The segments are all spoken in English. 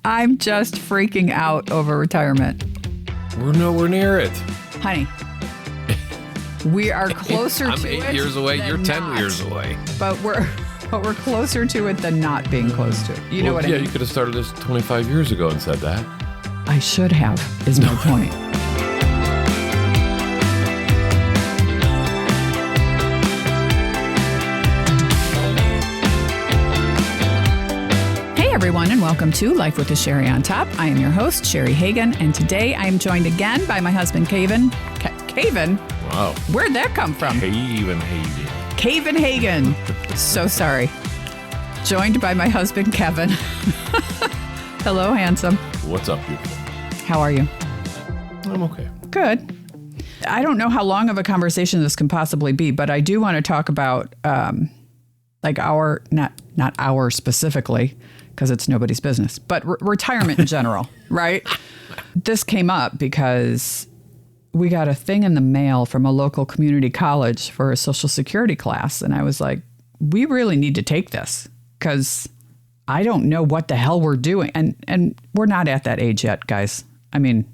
I'm just freaking out over retirement. We're nowhere near it. Honey, we are closer I'm to it. 8 years away. than You're 10 not. years away. But we're closer to it than not being close to it. You know what I Yeah, mean? you could have started this 25 years ago and said that. I should have, is my point. Hey everyone, and welcome to Life with a Cheri on Top. I am your host, Cheri Hagan, and today I am joined again by my husband, Caven. Caven? Wow. Where'd that come from? Caven. Caven Hagan. So sorry. Joined by my husband, Kevin. Hello, handsome. What's up, beautiful? How are you? I'm okay. Good. I don't know how long of a conversation this can possibly be, but I do want to talk about like our, not our specifically, because it's nobody's business, but retirement in general, right? This came up because we got a thing in the mail from a local community college for a Social Security class. And I was like, we really need to take this because I don't know what the hell we're doing. And we're not at that age yet, guys. I mean,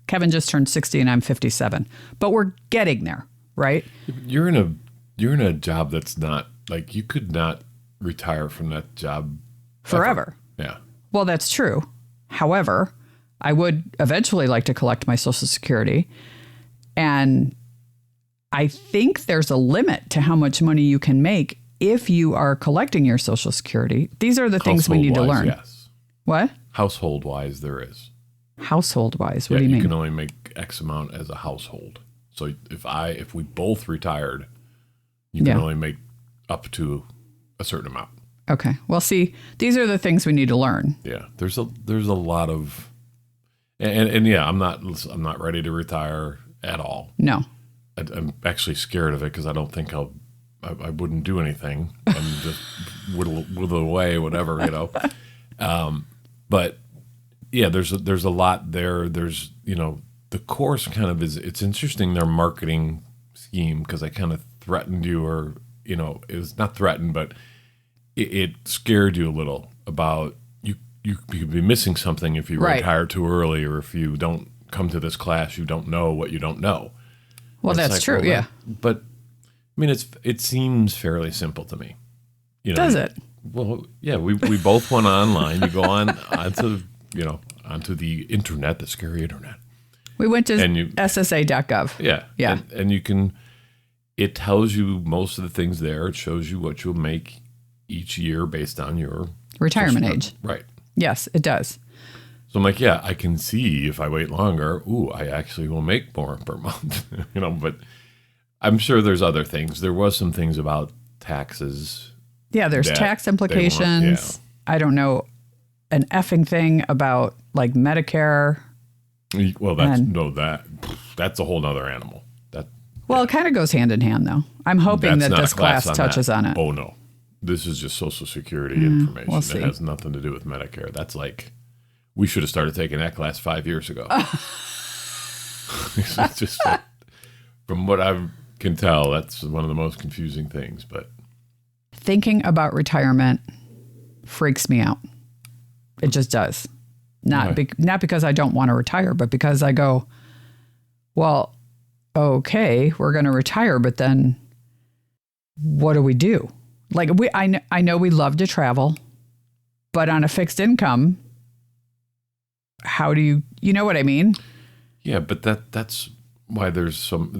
Kevin just turned 60 and I'm 57, but we're getting there, right? You're in a job that's not, like, you could not retire from that job Forever. Yeah. Well, that's true. However, I would eventually like to collect my Social Security. And I think there's a limit to how much money you can make if you are collecting your Social Security. These are the things we need to learn. Yes. What? Household-wise, there is. Household-wise, what do you mean? You can only make X amount as a household. So if we both retired, you can only make up to a certain amount. Okay. Well, see, these are the things we need to learn. Yeah. There's a lot of, and yeah, I'm not ready to retire at all. No. I'm actually scared of it because I don't think I wouldn't do anything and just whittle away, whatever, you know. But yeah, there's a lot there. There's, the course kind of it's interesting, their marketing scheme, because I kind of threatened you, or, it was not threatened, but it scared you a little about you could be missing something if you retire too early, or if you don't come to this class, you don't know what you don't know. Well, that's true. Yeah. But I mean, it seems fairly simple to me. Does it? Well, yeah, we both went online. You go onto the internet, the scary internet. We went to ssa.gov. Yeah. Yeah. And you can, it tells you most of the things there. It shows you what you'll make each year based on your retirement age. Right. Yes, it does. So I'm like, yeah, I can see if I wait longer, I actually will make more per month, but I'm sure there's other things. There was some things about taxes. Yeah, there's tax implications. I don't know, an effing thing about like Medicare. Well, that's a whole nother animal. It kind of goes hand in hand, though. I'm hoping that this class touches on it. Oh, no. This is just Social Security information. We'll see. It has nothing to do with Medicare. That's like, we should have started taking that class 5 years ago. It's just, from what I can tell, that's one of the most confusing things. But thinking about retirement freaks me out. It just does. Not because I don't want to retire, but because I go, well, okay, we're going to retire, but then what do we do? Like I know we love to travel, but on a fixed income, how do you know what I mean? Yeah, but that's why there's some,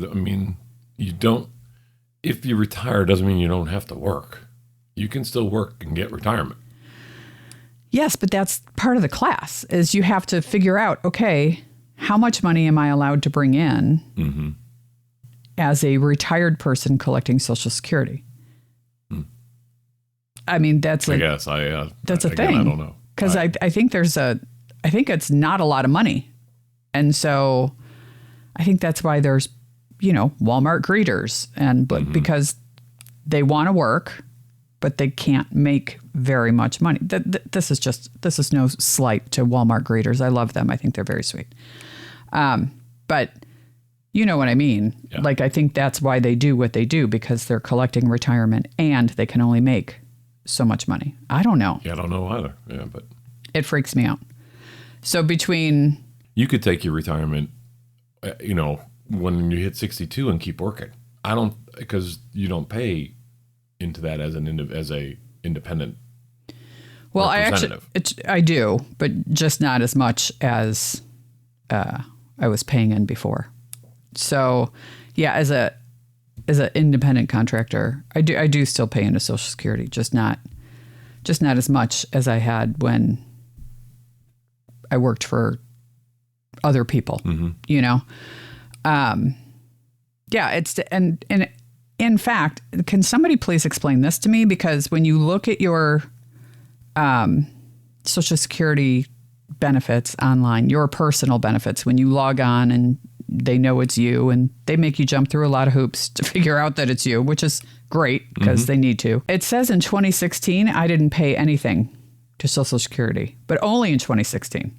if you retire, doesn't mean you don't have to work. You can still work and get retirement. Yes, but that's part of the class, is you have to figure out, okay, how much money am I allowed to bring in as a retired person collecting Social Security? I mean, that's a thing. I don't know. Because I think I think it's not a lot of money. And so I think that's why there's, Walmart greeters, and because they want to work, but they can't make very much money. This is no slight to Walmart greeters. I love them. I think they're very sweet. But you know what I mean? Yeah. Like, I think that's why they do what they do, because they're collecting retirement and they can only make so much money. I don't know. Yeah, I don't know either. Yeah, but it freaks me out. So between You could take your retirement, when you hit 62 and keep working. I don't, because you don't pay into that as a independent. Well, I do, but just not as much as I was paying in before. So, yeah, as an independent contractor, I do still pay into Social Security, just not as much as I had when I worked for other people. Yeah, and in fact, can somebody please explain this to me? Because when you look at your Social Security benefits online, your personal benefits, when you log on and they know it's you and they make you jump through a lot of hoops to figure out that it's you, which is great because they need to. It says in 2016, I didn't pay anything to Social Security, but only in 2016.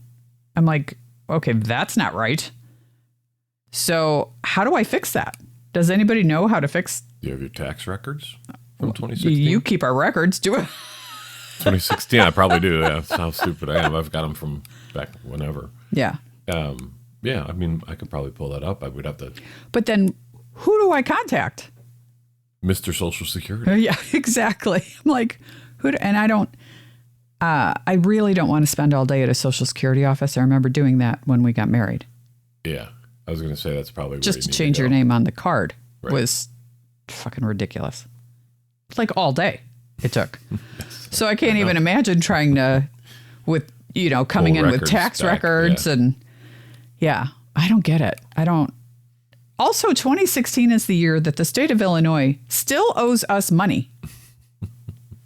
I'm like, okay, that's not right. So how do I fix that? Does anybody know how to fix? Do you have your tax records from 2016? You keep our records, do it. 2016, I probably do. Yeah, that's how stupid I am. I've got them from back whenever. Yeah. Yeah, I mean, I could probably pull that up. I would have to. But then who do I contact? Mr. Social Security. Yeah, exactly. I'm like, and I don't, I really don't want to spend all day at a Social Security office. I remember doing that when we got married. Yeah. I was going to say that's probably just where to you need change to your go. name on the card Right. was fucking ridiculous. Like all day it took. So I can't even imagine trying to, coming Pull in with records tax back, records yeah. and I don't get it. Also, 2016 is the year that the state of Illinois still owes us money.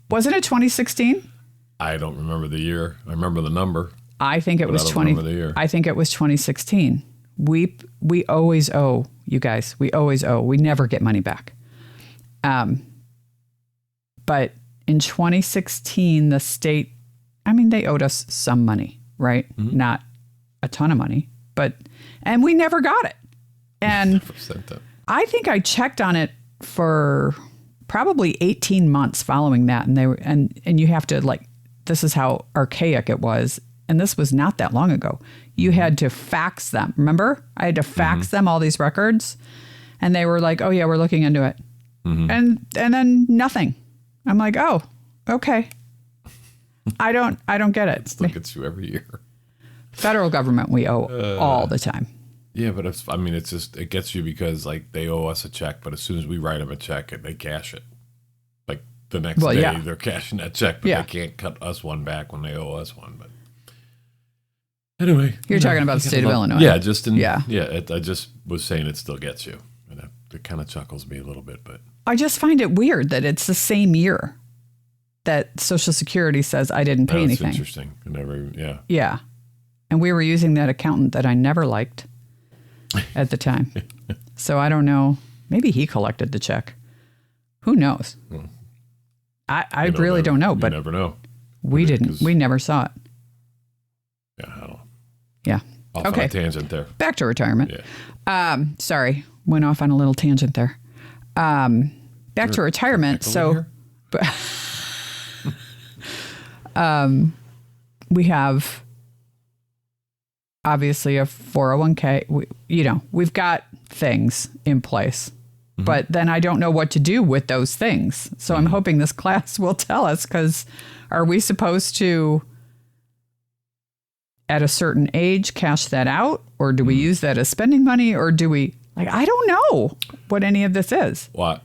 Wasn't it 2016? I don't remember the year. I remember the number. I think it But was I don't 20. remember the year. I think it was 2016. We always owe, you guys. We always owe. We never get money back. But in 2016, the state, they owed us some money, right? Mm-hmm. Not a ton of money, and we never got it. And Never sent that. I think I checked on it for probably 18 months following that. And and you have to this is how archaic it was. And this was not that long ago. You had to fax them. Remember? I had to fax them all these records and they were like, oh yeah, we're looking into it. And then nothing. I'm like, oh, okay. I don't get it. Still gets you every year. Federal government, we owe all the time. Yeah, but it's just, it gets you because they owe us a check, but as soon as we write them a check, they cash it. Like the next day, yeah. they're cashing that check, but Yeah. they can't cut us one back when they owe us one. But anyway, You're talking about the state of Illinois. Yeah, I just was saying it still gets you, and it kind of chuckles me a little bit, but I just find it weird that it's the same year that Social Security says I didn't pay that's anything. interesting. I never even, yeah. Yeah. And we were using that accountant that I never liked at the time. So I don't know. Maybe he collected the check. Who knows? I really don't know, but you never know. we didn't. We never saw it. Yeah, I don't know. Yeah. Off on a tangent there. Back to retirement. Yeah. Sorry. Went off on a little tangent there. Back to retirement. So we have obviously a 401k. We've got things in place, but then I don't know what to do with those things. So I'm hoping this class will tell us, because are we supposed to, at a certain age, cash that out? Or do we use that as spending money? Or do we, I don't know what any of this is. Well,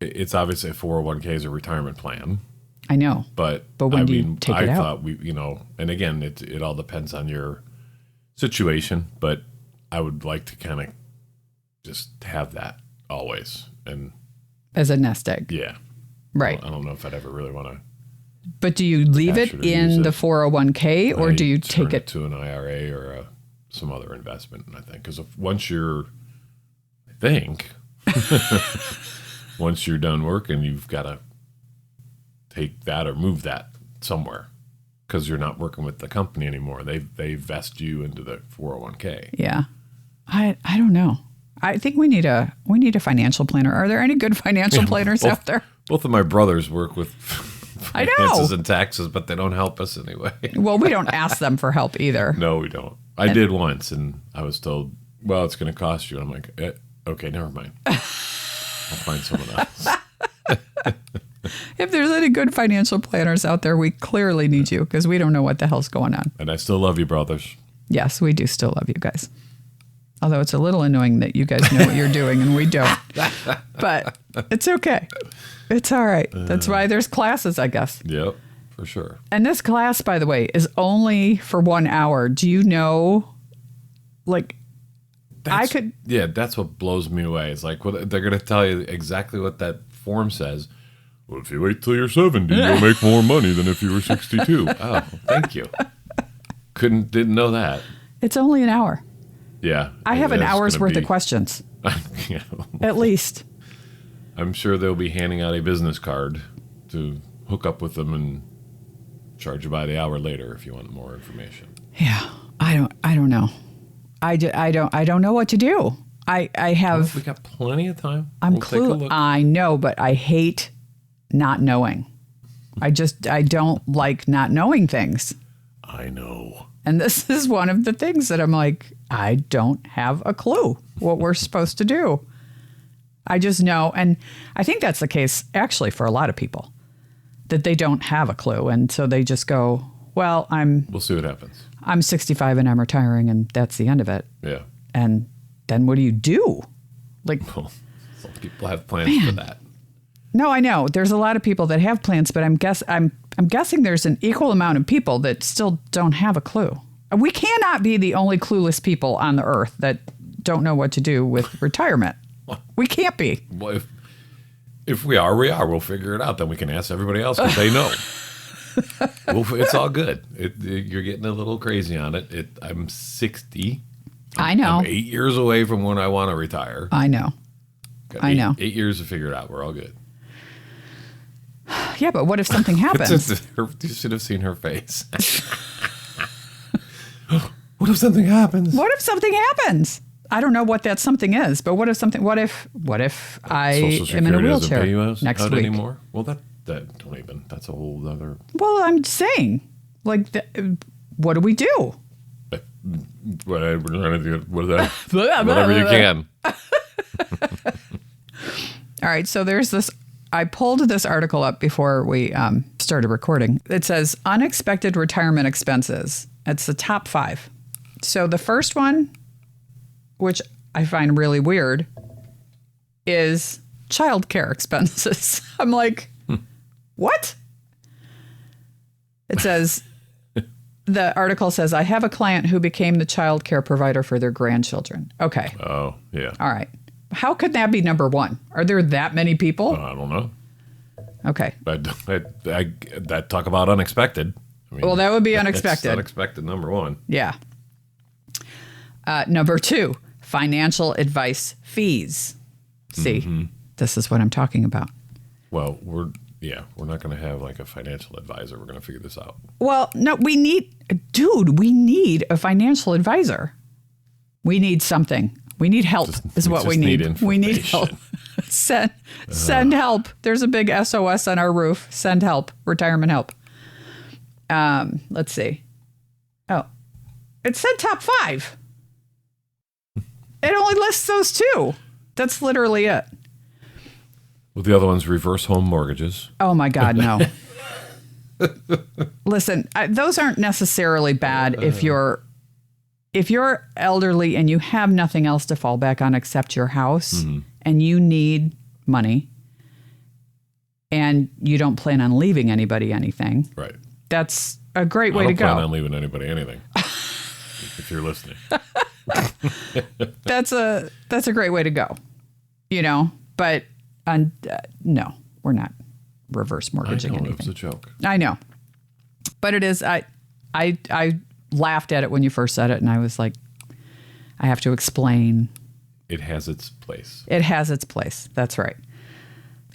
it's obviously a 401k is a retirement plan. I know. But when do you take it out? I thought and again, it all depends on your situation, but I would like to kind of just have that always. And as a nest egg. Yeah. Right. I don't know if I'd ever really want to. But do you leave it in the 401k or do you take it to an IRA or some other investment? I think because once you're done working, you've got to take that or move that somewhere because you're not working with the company anymore. They vest you into the 401k. Yeah. I don't know. I think we need a financial planner. Are there any good financial planners out there? Both of my brothers work with I know. finances and taxes, but they don't help us anyway. Well, we don't ask them for help either. No, we don't. I did once, and I was told, well, it's going to cost you. And I'm like, okay, never mind. I'll find someone else. If there's any good financial planners out there, we clearly need you because we don't know what the hell's going on. And I still love you, brothers. Yes, we do still love you guys. Although it's a little annoying that you guys know what you're doing and we don't. But it's okay. It's all right. That's why there's classes, I guess. Yep, for sure. And this class, by the way, is only for 1 hour. Do you know, like, Yeah, that's what blows me away. It's like, they're going to tell you exactly what that form says. Well, if you wait till you're 70, you'll make more money than if you were 62. Oh, thank you. Didn't know that. It's only an hour. Yeah. I have an hour's worth of questions. Yeah. At least. I'm sure they'll be handing out a business card to hook up with them and charge you by the hour later if you want more information. Yeah. I don't know. I don't know what to do. I have. Well, we got plenty of time. I'm clueless. I know, but I hate not knowing. I don't like not knowing things. I know. And this is one of the things that I'm like, I don't have a clue what we're supposed to do. I just know. And I think that's the case actually for a lot of people, that they don't have a clue. And so they just go, well, we'll see what happens. I'm 65 and I'm retiring and that's the end of it. Yeah. And then what do you do? Like, well, some people have plans for that. No, I know. There's a lot of people that have plans, but I'm guessing there's an equal amount of people that still don't have a clue. We cannot be the only clueless people on the earth that don't know what to do with retirement. We can't be. Well, if we are, we are. We'll figure it out. Then we can ask everybody else because they know. It's all good. You're getting a little crazy on it. I'm 60. I know. I'm 8 years away from when I want to retire. I know. I know. 8 years to figure it out. We're all good. Yeah, but what if something happens? You should have seen her face. What if something happens? What if something happens? I don't know what that something is, but what if I am in a wheelchair doesn't pay you next out week anymore? Well, that don't even. That's a whole other. Well, I'm saying, like, what do we do? Whatever you can. All right, so there's this. I pulled this article up before we started recording. It says unexpected retirement expenses. It's the top 5. So the first one, which I find really weird, is childcare expenses. I'm like, what? It says, the article says, I have a client who became the child care provider for their grandchildren. Okay. Oh, yeah. All right. How could that be number 1? Are there that many people? I don't know. Okay. That talk about unexpected. I mean, well, that would be unexpected. Unexpected, number 1. Yeah. Number 2, financial advice fees. See, This is what I'm talking about. Well, we're not going to have like a financial advisor. We're going to figure this out. Well, no, we need a financial advisor. We need something. We need help is what we need. We need help. Send help. There's a big SOS on our roof. Send help. Retirement help. Let's see. Oh, it said top 5. It only lists those 2. That's literally it. Well, the other one's reverse home mortgages. Oh my God, no. Listen, those aren't necessarily bad if you're elderly and you have nothing else to fall back on except your house and you need money and you don't plan on leaving anybody anything. Right. That's a great way to go. I don't plan on leaving anybody anything. If you're listening. That's a great way to go. But no, we're not reverse mortgaging anything. It was a joke. I know. But it is I laughed at it when you first said it, and I was like, I have to explain. It has its place. It has its place. That's right.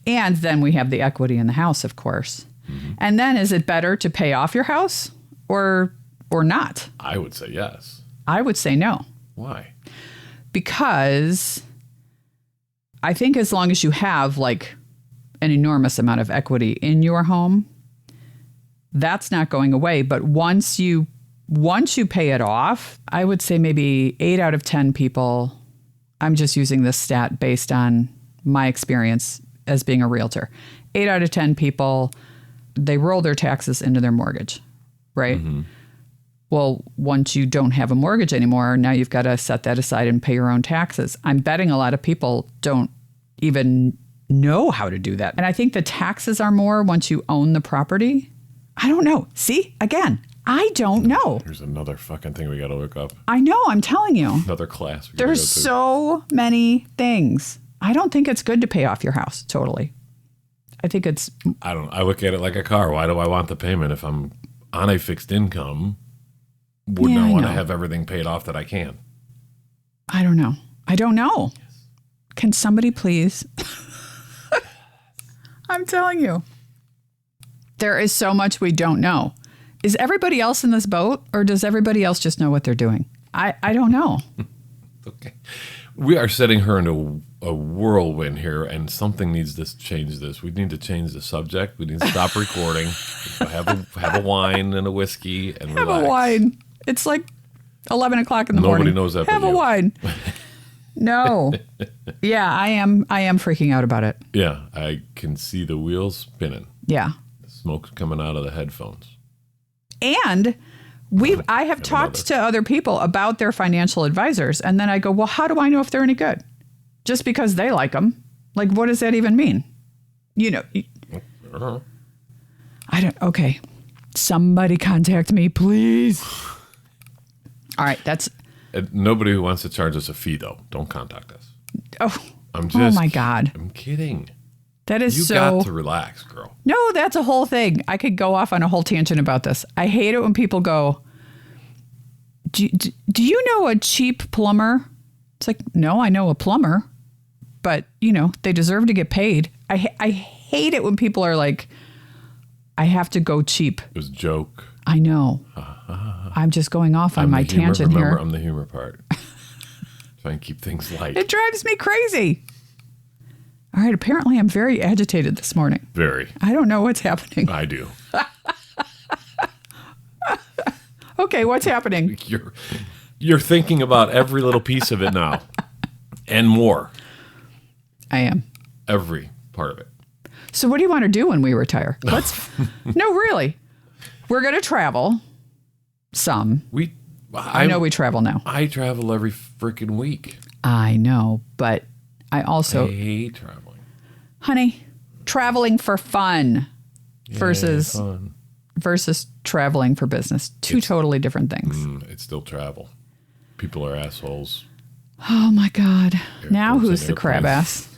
And then we have the equity in the house, of course. Mm-hmm. And then is it better to pay off your house or not? I would say yes. I would say no. Why? Because I think as long as you have like an enormous amount of equity in your home, That's not going away. But once you pay it off, I would say maybe 8 out of 10 people, I'm just using this stat based on my experience as being a realtor. 8 out of 10 people, they roll their taxes into their mortgage, right? Mm-hmm. Well, once you don't have a mortgage anymore, now you've got to set that aside and pay your own taxes. I'm betting a lot of people don't even know how to do that. And I think the taxes are more once you own the property. I don't know. See, again, I don't know. There's another fucking thing we got to look up. I know, I'm telling you. Another class. There's so many things. I don't think it's good to pay off your house totally. I think it's... I look at it like a car. Why do I want the payment if I'm on a fixed income? Wouldn't I want to have everything paid off that I can? I don't know. Yes. Can somebody please? I'm telling you. There is so much we don't know. Is everybody else in this boat, or does everybody else just know what they're doing? I don't know. Okay. We are setting her into a whirlwind here, and something needs to change this. We need to change the subject. We need to stop recording. Have a wine and a whiskey and relax. Have a wine. It's like 11 o'clock in the morning. Nobody knows that. Have a wine. No. Yeah, I am freaking out about it. Yeah, I can see the wheels spinning. Yeah. The smoke's coming out of the headphones. And I have talked to other people about their financial advisors, and then I go, well, how do I know if they're any good? Just because they like them. Like, what does that even mean? Okay. Somebody contact me, please. All right, that's... Nobody who wants to charge us a fee, though. Don't contact us. Oh my God. I'm kidding. That is You got to relax, girl. No, that's a whole thing. I could go off on a whole tangent about this. I hate it when people go, do you know a cheap plumber? It's like, no, I know a plumber, but, they deserve to get paid. I hate it when people are like, I have to go cheap. It was a joke. I know. I'm just going off on my tangent here. Remember, I'm the humor part. Try and keep things light. It drives me crazy. All right, apparently I'm very agitated this morning. Very. I don't know what's happening. I do. Okay, what's happening? You're thinking about every little piece of it now. And more. I am. Every part of it. So what do you want to do when we retire? No, really. We're going to travel some. I know we travel now. I travel every freaking week. I know, but I also hate traveling. Honey, traveling for fun versus traveling for business. Two totally different things. It's still travel. People are assholes. Oh my God. Now who's the crab ass?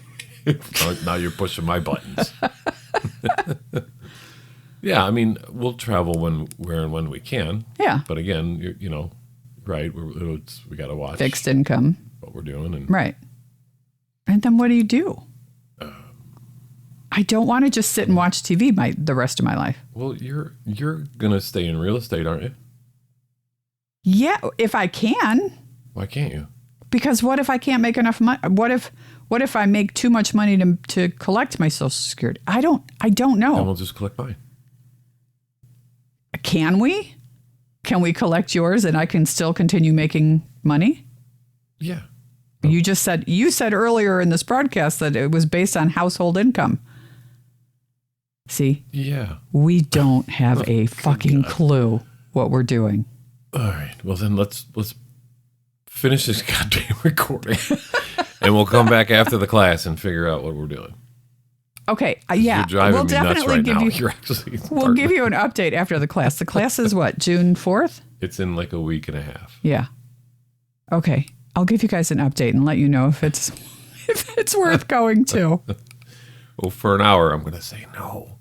Now you're pushing my buttons. Yeah, I mean, we'll travel where and when we can. Yeah. But again, right, we got to watch. Fixed income. What we're doing. Right. And then what do you do? I don't want to just sit and watch TV the rest of my life. Well, you're going to stay in real estate, aren't you? Yeah, if I can. Why can't you? Because what if I can't make enough money? What if I make too much money to collect my Social Security? I don't know. Then we'll just collect mine. Can we? Can we collect yours and I can still continue making money? Yeah. You said earlier in this broadcast that it was based on household income. See? Yeah. We don't have a fucking clue what we're doing. All right. Well, then let's finish this goddamn recording, and we'll come back after the class and figure out what we're doing. Okay. Yeah. You're driving we'll me definitely nuts right give now. you. You're actually. We'll give you an update after the class. The class is what? June 4th? It's in like a week and a half. Yeah. Okay. I'll give you guys an update and let you know if it's worth going to. Well, for an hour, I'm going to say no.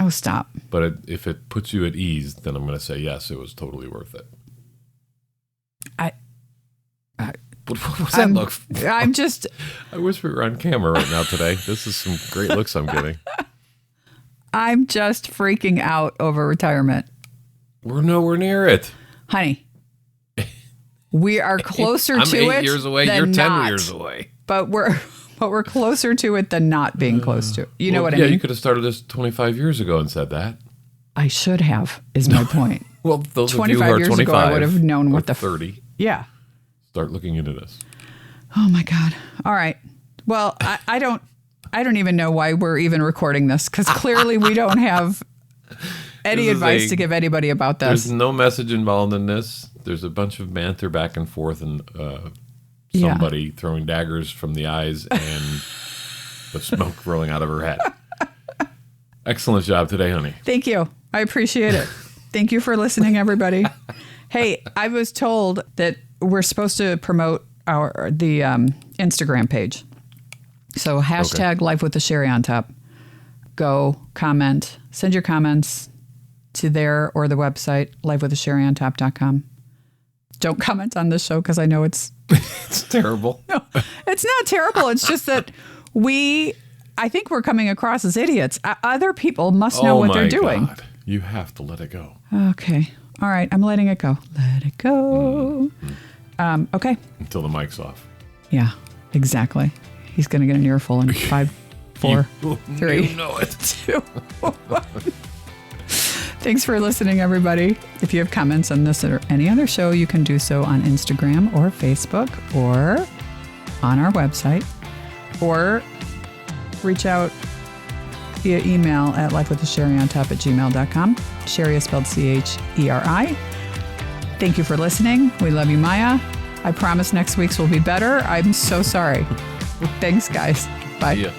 Oh, stop. But if it puts you at ease, then I'm going to say yes, it was totally worth it. What's that look? I'm just... I wish we were on camera right now today. This is some great looks I'm getting. I'm just freaking out over retirement. We're nowhere near it. Honey, we are closer to it. I'm 8 years away. You're 10 years away. But we're closer to it than not being close to it. You know what I mean? Yeah, you could have started this 25 years ago and said that. I should have, is my point. Well, those of you who 25 are years 25 ago, I would have known what the 30, yeah. start looking into this. Oh my God. All right. Well, I don't even know why we're even recording this, because clearly we don't have any advice to give anybody about this. There's no message involved in this. There's a bunch of banter back and forth and somebody throwing daggers from the eyes and the smoke rolling out of her head. Excellent job today, honey. Thank you. I appreciate it. Thank you for listening, everybody. Hey, I was told that we're supposed to promote the Instagram page. So hashtag Life with the Cheri on top. Go comment, send your comments to there or the website, lifewiththecheriontop.com. Don't comment on this show because I know it's it's terrible. No, it's not terrible. It's just that I think we're coming across as idiots. Other people must know what they're doing. God. You have to let it go. Okay. All right. I'm letting it go. Let it go. Okay. Until the mic's off. Yeah, exactly. He's going to get an earful in 5, 4, 3, You know it. 2, 1. Thanks for listening, everybody. If you have comments on this or any other show, you can do so on Instagram or Facebook or on our website, or reach out via email at lifewiththecheriontop@gmail.com. Cheri is spelled Cheri. Thank you for listening. We love you, Maya. I promise next week's will be better. I'm so sorry. Thanks, guys. Bye. Yeah.